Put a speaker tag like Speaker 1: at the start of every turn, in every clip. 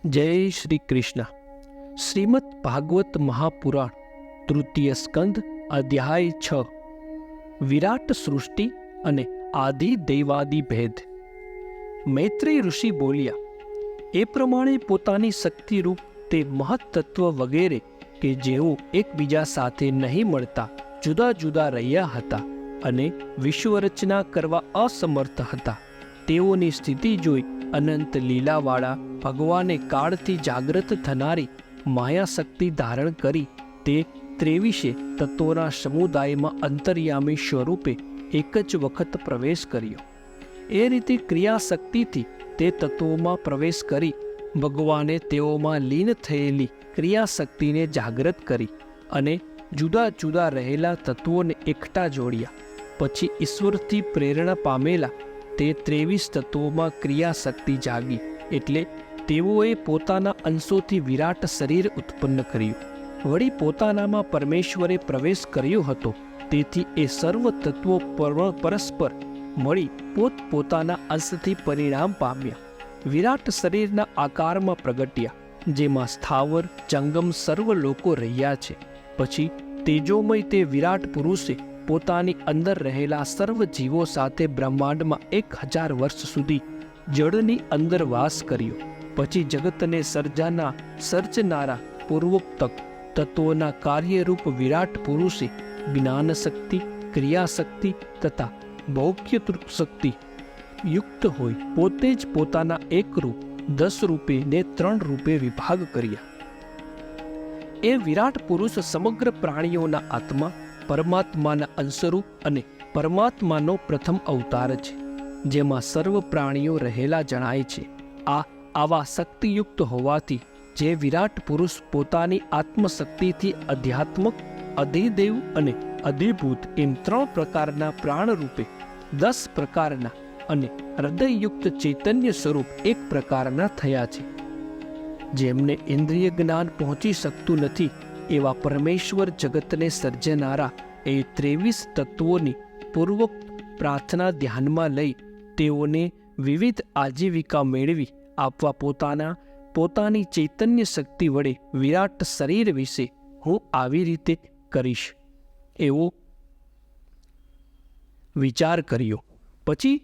Speaker 1: જય શ્રી કૃષ્ણ. શ્રીમદ ભાગવત મહાપુરાણ તૃતીય સ્કંદ અધ્યાય 6. વિરાટ સૃષ્ટિ અને આદિ દૈવાદિ ભેદ. મૈત્રેય ઋષિ બોલ્યા, એ પ્રમાણે પોતાની શક્તિરૂપ તે મહત્તત્વ વગેરે કે જેઓ એકબીજા સાથે નહીં મળતા જુદા જુદા રહ્યા હતા અને વિશ્વરચના કરવા અસમર્થ હતા, તેઓની સ્થિતિ જોઈ અનંત લીલાવાળા ભગવાને કાળથી જાગ્રત થનારી માયાશક્તિ ધારણ કરી તે 23 તત્વોના સમુદાયમાં અંતર્યામી સ્વરૂપે એક જ વખત પ્રવેશ કર્યો. એ રીતે ક્રિયાશક્તિથી તે તત્વોમાં પ્રવેશ કરી ભગવાને તેઓમાં લીન થયેલી ક્રિયાશક્તિને જાગ્રત કરી અને જુદા જુદા રહેલા તત્વોને એકઠા જોડ્યા. પછી ઈશ્વરથી પ્રેરણા પામેલા તે 23 તત્વોમાં ક્રિયાશક્તિ જાગી, એટલે તેઓએ પોતાના અંશોથી વિરાટ શરીર ઉત્પન્ન કર્યું. વળી પોતાનામાં પરમેશ્વરે પ્રવેશ કર્યો હતો, તેથી એ સર્વ તત્વો પરસ્પર મળી પોતપોતાના અંશથી પરિણામ પામ્યા. વિરાટ શરીરના આકારમાં પ્રગટ્યા, જેમાં સ્થાવર જંગમ સર્વ લોકો રહ્યા છે. પછી તેજોમય તે વિરાટ પુરુષે પોતાની અંદર રહેલા સર્વ જીવો સાથે બ્રહ્માંડમાં 1000 વર્ષ સુધી જળની અંદર વાસ કર્યો. પછી જગતને સર્જનારા પૂર્વોક્ત તત્વોના કાર્યરૂપ વિરાટ પુરુષે જ્ઞાનશક્તિ, ક્રિયાશક્તિ તથા ભૌક્યતૃ શક્તિ યુક્ત હોય પોતે જ પોતાના એક રૂપ 10 રૂપે ને 3 રૂપે વિભાગ કર્યા. એ વિરાટ પુરુષ સમગ્ર પ્રાણીઓના આત્મા, પરમાત્માના અંશરૂપ અને પરમાત્માનો પ્રથમ અવતાર છે, જેમાં સર્વ પ્રાણીઓ રહેલા જણાય છે. આવા શક્તિયુક્ત હોવાથી જે વિરાટ પુરુષ પોતાની આત્મશક્તિથી અધ્યાત્મક, અધિદેવ અને અધિભૂત એમ 3 પ્રકારના પ્રાણ રૂપે 10 પ્રકારના અને હૃદયયુક્ત ચૈતન્ય સ્વરૂપ 1 પ્રકારના થયા છે. જેમને ઇન્દ્રિય જ્ઞાન પહોંચી શકતું નથી એવા પરમેશ્વર જગતને સર્જનારા એ 23 તત્વોની પૂર્વોક્ત પ્રાર્થના ધ્યાનમાં લઈ તેઓને વિવિધ આજીવિકા મેળવી આપવા પોતાની ચૈતન્ય શક્તિ વડે વિરાટ શરીર વિશે હું આવી રીતે કરીશ એવો વિચાર કર્યો. પછી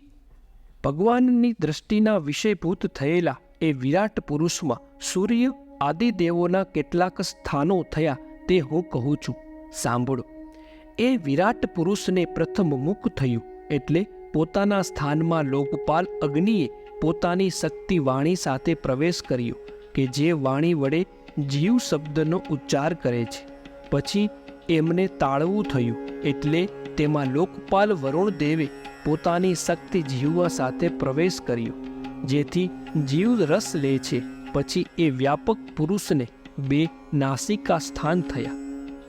Speaker 1: ભગવાનની દ્રષ્ટિના વિષયભૂત થયેલા એ વિરાટ પુરુષમાં સૂર્ય આદિ દેવોના કેટલાક સ્થાનો થયા, તે હું કહું છું, સાંભળો. એ વિરાટ પુરુષને પ્રથમ મુખ થયું, એટલે પોતાના સ્થાનમાં લોકપાલ અગ્નિએ પોતાની શક્તિ વાણી સાથે પ્રવેશ કર્યો કે જે વાણી વડે જીવ શબ્દનો ઉચ્ચાર કરે છે. પછી એમને તાળવું થયું, એટલે તેમાં લોકપાલ વરુણ દેવે પોતાની શક્તિ જીવવા સાથે પ્રવેશ કર્યો, જેથી જીવ રસ લે છે. પછી એ વ્યાપક પુરુષને 2 નાસિકા સ્થાન થયા,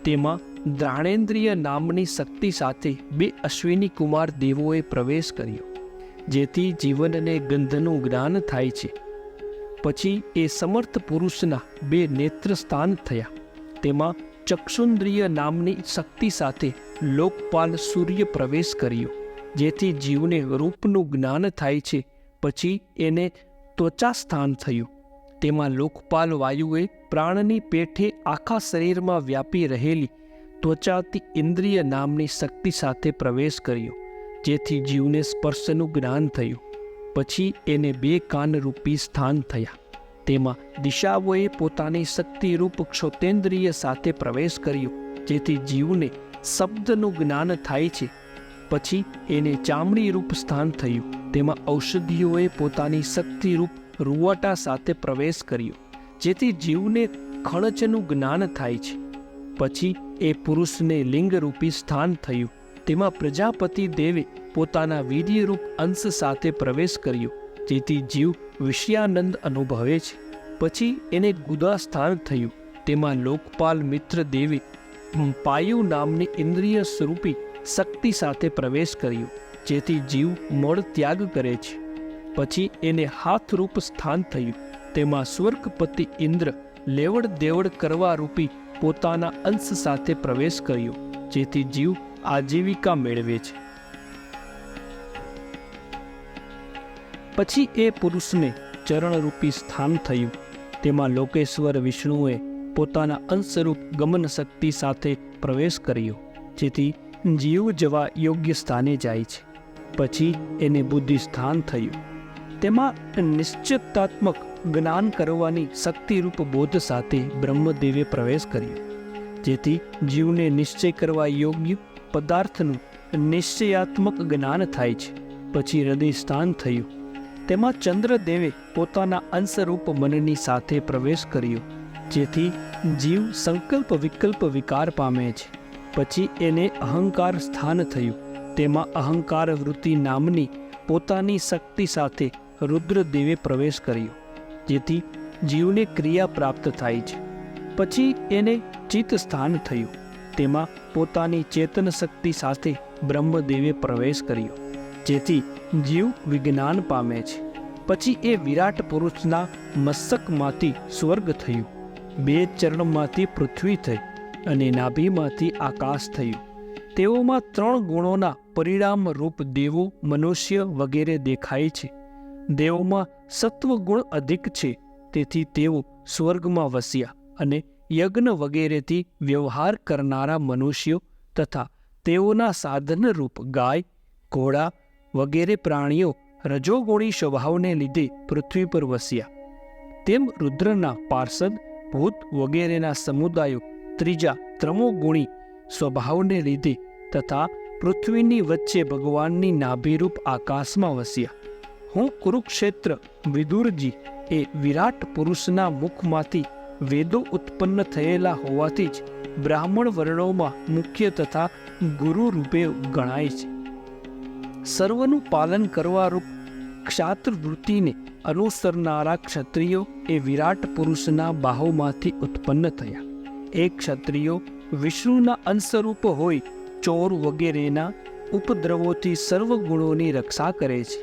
Speaker 1: તેમાં દ્રાણેન્દ્રિય નામની શક્તિ સાથે 2 અશ્વિની કુમાર દેવોએ પ્રવેશ કર્યો, જેથી જીવનને ગંધનું જ્ઞાન થાય છે. પછી એ સમર્થ પુરુષના 2 નેત્ર સ્થાન થયા, તેમાં ચક્ષુન્દ્રિય નામની શક્તિ સાથે લોકપાલ સૂર્ય પ્રવેશ કર્યો, જેથી જીવને રૂપનું જ્ઞાન થાય છે. પછી એને ત્વચા સ્થાન થયું, તેમાં લોકપાલ વાયુએ પ્રાણની પેઠે આખા શરીરમાં વ્યાપી રહેલી ત્વચાતી ઇન્દ્રિય નામની શક્તિ સાથે પ્રવેશ કર્યો, જેથી જીવને સ્પર્શનું જ્ઞાન થયું. પછી એને 2 કાનરૂપી સ્થાન થયા, તેમાં દિશાઓએ પોતાની શક્તિરૂપ ક્ષોતેન્દ્રિય સાથે પ્રવેશ કર્યો, જેથી જીવને શબ્દનું જ્ઞાન થાય છે. પછી એને ચામડી રૂપ સ્થાન થયું, તેમાં ઔષધિઓએ પોતાની શક્તિરૂપ રૂવાટા સાથે પ્રવેશ કર્યો, જેથી જીવને ખણજનું જ્ઞાન થાય છે. પછી એ પુરુષને લિંગરૂપી સ્થાન થયું, તેમાં પ્રજાપતિ દેવે પોતાના વીર્યરૂપ અંશ સાથે પ્રવેશ કર્યો, જેથી જીવ વિષયાનંદ અનુભવે છે. પછી એને ગુદા સ્થાન થયું, તેમાં લોકપાલ મિત્ર દેવે પાયુ નામની ઇન્દ્રિય સ્વરૂપી શક્તિ સાથે પ્રવેશ કર્યો, જેથી જીવ મળ ત્યાગ કરે છે. પછી એને હાથરૂપ સ્થાન થયું, તેમાં સ્વર્ગપતિ ઇન્દ્ર લેવડ દેવડ કરવા રૂપી પોતાના અંશ સાથે પ્રવેશ કર્યો, જેથી જીવ આજીવિકા મેળવે છે. પછી એ પુરુષને ચરણરૂપી સ્થાન થયું, તેમાં લોકેશ્વર વિષ્ણુએ પોતાના અંશરૂપ ગમન શક્તિ સાથે પ્રવેશ કર્યો, જેથી જીવ જવા યોગ્ય સ્થાને જાય છે. પછી એને બુદ્ધિ સ્થાન થયું. તેમાં નિશ્ચિતાત્મક જ્ઞાન કરવાની શક્તિરૂપ બોધ સાથે બ્રહ્મદેવે પ્રવેશ કર્યો, જેથી જીવને નિશ્ચય કરવા યોગ્ય પદાર્થનું નિશ્ચયાત્મક જ્ઞાન થાય છે. પછી હૃદય સ્થાન થયું. તેમાં ચંદ્રદેવે પોતાના અંશરૂપ મનની સાથે પ્રવેશ કર્યો, જેથી જીવ સંકલ્પ વિકલ્પ વિકાર પામે છે. પછી એને અહંકાર સ્થાન થયું. તેમાં અહંકાર વૃત્તિ નામની પોતાની શક્તિ સાથે રુદ્રદેવે પ્રવેશ કર્યો, જેથી જીવને ક્રિયા પ્રાપ્ત થાય છે. પછી એને ચિત્ત સ્થાન થયું. તેમાં પોતાની ચેતન શક્તિ સાથે બ્રહ્મદેવે પ્રવેશ કર્યો, જેથી જીવ વિજ્ઞાન પામે છે. પછી એ વિરાટ પુરુષના મસ્તકમાંથી સ્વર્ગ થયું, 2 ચરણમાંથી પૃથ્વી થઈ અને નાભીમાંથી આકાશ થયું. તેઓમાં 3 ગુણોના પરિણામ રૂપ દેવો, મનુષ્ય વગેરે દેખાય છે. દેવોમાં સત્વગુણ અધિક છે, તેથી તેઓ સ્વર્ગમાં વસ્યા, અને યજ્ઞ વગેરેથી વ્યવહાર કરનારા મનુષ્યો તથા તેઓના સાધનરૂપ ગાય, ઘોડા વગેરે પ્રાણીઓ રજોગુણી સ્વભાવને લીધે પૃથ્વી પર વસ્યા. તેમ રુદ્રના પાર્ષદ, ભૂત વગેરેના સમુદાયો ત્રીજા ત્રમોગુણી સ્વભાવને લીધે તથા પૃથ્વીની વચ્ચે ભગવાનની નાભિરૂપ આકાશમાં વસ્યા. હું કુરુક્ષેત્ર વિદુરજી એ વિરાટ પુરુષના મુખમાંથી વેદો ઉત્પન્ન થયેલા હોવાથી જ બ્રાહ્મણ વર્ણોમાં મુખ્ય તથા ગુરુ રૂપે ગણાય છે. સર્વનું પાલન કરવા રૂપ ક્ષાત્ર વૃત્તિને અનુસરનારા ક્ષત્રિયો એ વિરાટ પુરુષના બાહુમાંથી ઉત્પન્ન થયા. એ ક્ષત્રિયો વિષ્ણુના અંશરૂપ હોય ચોર વગેરેના ઉપદ્રવોથી સર્વ ગુણોની રક્ષા કરે છે.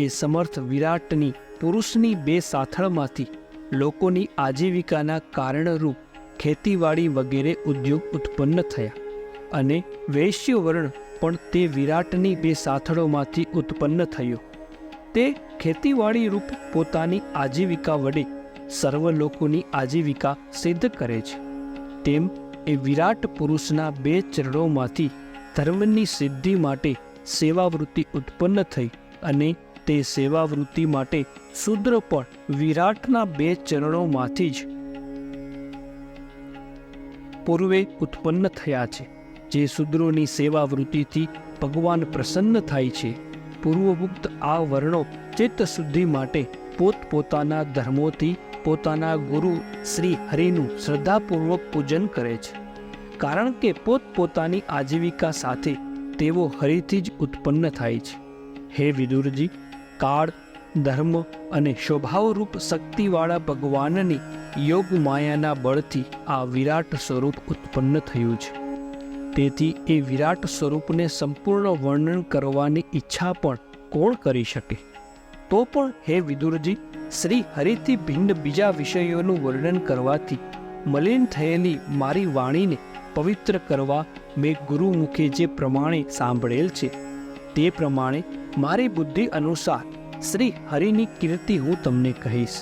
Speaker 1: એ સમર્થ વિરાટની પુરુષની 2 સાથળમાંથી લોકોની આજીવિકાના કારણરૂપ ખેતીવાડી વગેરે ઉદ્યોગ ઉત્પન્ન થયા, અને વૈશ્ય વર્ણ પણ તે વિરાટની 2 સાથળોમાંથી ઉત્પન્ન થયો. તે ખેતીવાડી રૂપ પોતાની આજીવિકા વડે સર્વ લોકોની આજીવિકા સિદ્ધ કરે છે. તેમ એ વિરાટ પુરુષના 2 ચરણોમાંથી ધર્મની સિદ્ધિ માટે સેવાવૃત્તિ ઉત્પન્ન થઈ, અને તે સેવાવૃત્તિ માટે શૂદ્ર પણ વિરાટના 2 ચરણોમાંથી જ પૂર્વે ઉત્પન્ન થયા છે. જે શૂદ્રોની સેવાવૃત્તિથી ભગવાન પ્રસન્ન થાય છે. પૂર્વભુક્ત આ વર્ણો ચિત્તશુદ્ધિ માટે પોતપોતાના ધર્મોથી પોતાના ગુરુ શ્રી હરિનું શ્રદ્ધાપૂર્વક પૂજન કરે છે, કારણ કે પોતપોતાની આજીવિકા સાથે તેઓ હરિથી જ ઉત્પન્ન થાય છે. હે વિદુરજી, કાળ, ધર્મ અને સ્વભાવરૂપ શક્તિવાળા ભગવાનની યોગ માયાના બળથી આ વિરાટ સ્વરૂપ ઉત્પન્ન થયું છે. તેથી એ વિરાટ સ્વરૂપને સંપૂર્ણ વર્ણન કરવાની ઈચ્છા પણ કોણ કરી શકે? તો પણ હે વિદુરજી, શ્રી હરિથી ભિન્ન બીજા વિષયોનું વર્ણન કરવાથી મલિન થયેલી મારી વાણીને પવિત્ર કરવા મેં ગુરુ મુખે જે પ્રમાણે સાંભળેલ છે, તે પ્રમાણે મારી બુદ્ધિ અનુસાર શ્રી હરિની કીર્તિ હું તમને કહીશ.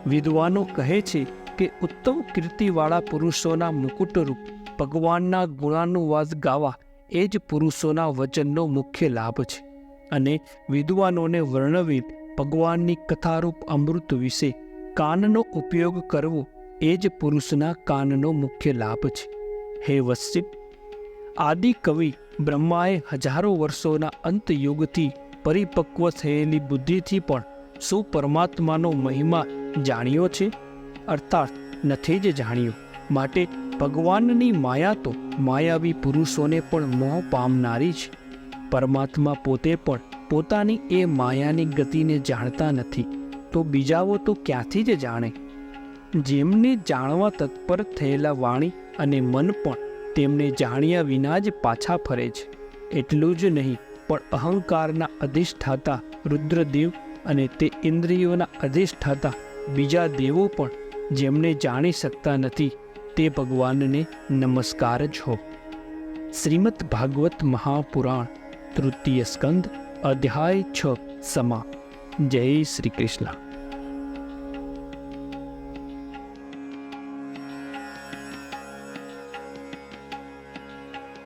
Speaker 1: વિદ્વાનો કહે છે કે ઉત્તમ કીર્તિવાળા પુરુષોના મુકુટરૂપ ભગવાનના ગુણાનુવાદ ગાવા એ જ પુરુષોના વચનનો મુખ્ય લાભ છે, અને વિદ્વાનોને વર્ણવેલ ભગવાનની કથારૂપ અમૃત વિશે કાનનો ઉપયોગ કરવો એ જ પુરુષના કાનનો મુખ્ય લાભ છે. હે વત્સિત, આદિ કવિ બ્રહ્માએ હજારો વર્ષોના અંતયુગથી પરિપક્વ થયેલી બુદ્ધિથી પણ શું પરમાત્માનો મહિમા જાણ્યો છે? અર્થાત નથી જ જાણ્યો. માટે ભગવાનની માયા તો માયાવી પુરુષોને પણ મોહ પામનારી છે. પરમાત્મા પોતે પણ પોતાની એ માયાની ગતિને જાણતા નથી, તો બીજાઓ તો ક્યાંથી જ જાણે? જેમને જાણવા તત્પર થયેલા વાણી અને મન પણ તેમને જાણ્યા વિના જ પાછા ફરે છે. એટલું જ નહીં, પણ અહંકારના અધિષ્ઠાતા રુદ્રદેવ અને તે ઇન્દ્રિયોના અધિષ્ઠાતા બીજા દેવો પણ જેમને જાણી શકતા નથી, તે ભગવાનને નમસ્કાર જ હો. શ્રીમદ ભાગવત મહાપુરાણ તૃતીય સ્કંદ અધ્યાય 6 સમા. જય શ્રી કૃષ્ણ.